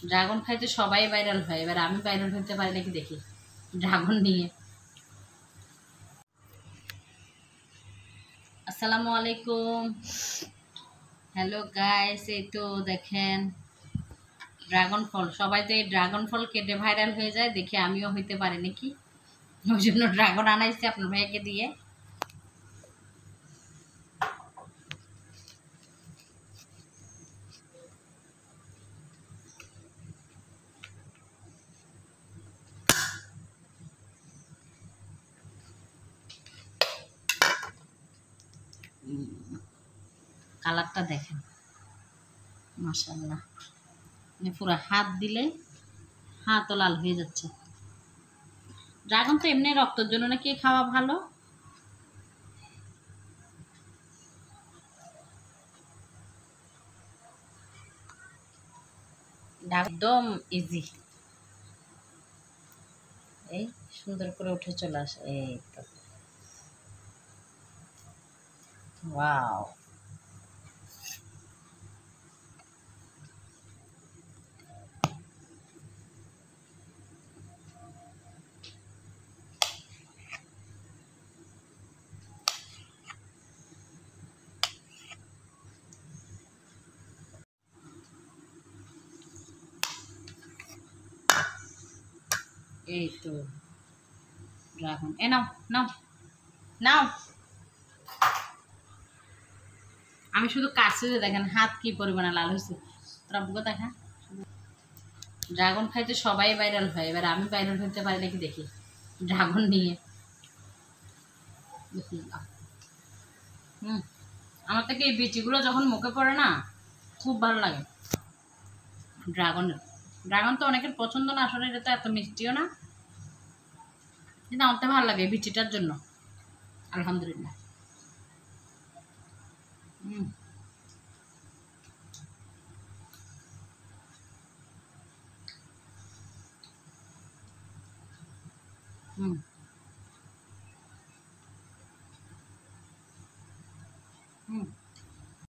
Dragon খাইতে সবাই viral হয়, এবার আমি ভাইরাল হতে পারি নাকি দেখি ড্রাগন নিয়ে। আসসালামু আলাইকুম, হ্যালো গাইস। এই তো দেখেন ড্রাগন ফল, সবাই তো এই ড্রাগন ফল কেটে ভাইরাল হয়ে যায়, দেখি আমিও হইতে পারি নাকি। ওই জন্য ড্রাগন আনাইছি আপনার ভাইকে দিয়ে। কালারটা দেখেন মাশাআল্লাহ, মানে পুরো হাত দিলে হাতও লাল হয়ে যাচ্ছে। ড্রাগন তো এমনি রক্তের জন্য নাকি খাওয়া ভালো। একদম ইজি, এই সুন্দর করে উঠে চলে আসে। এই তো ওয়াও, এই তো ড্রাগন। এ নাও নাও নাও, আমি শুধু কাছে দেখেন হাত কি পরিমাণে লাল হয়েছে। তোরা বুকে দেখা, ড্রাগন খাইতে সবাই ভাইরাল হয়, এবার আমি ভাইরাল হতে পারি নাকি দেখি ড্রাগন নিয়ে। হুম, আমার থেকে এই বিচিগুলো যখন মুখে পড়ে না খুব ভালো লাগে ড্রাগনের। ড্রাগন তো অনেকের পছন্দ না আসলে, এটা তো এত মিষ্টিও না, কিন্তু আমার তো ভালো লাগে বিচিটার জন্য। আলহামদুলিল্লাহ। হুম হুম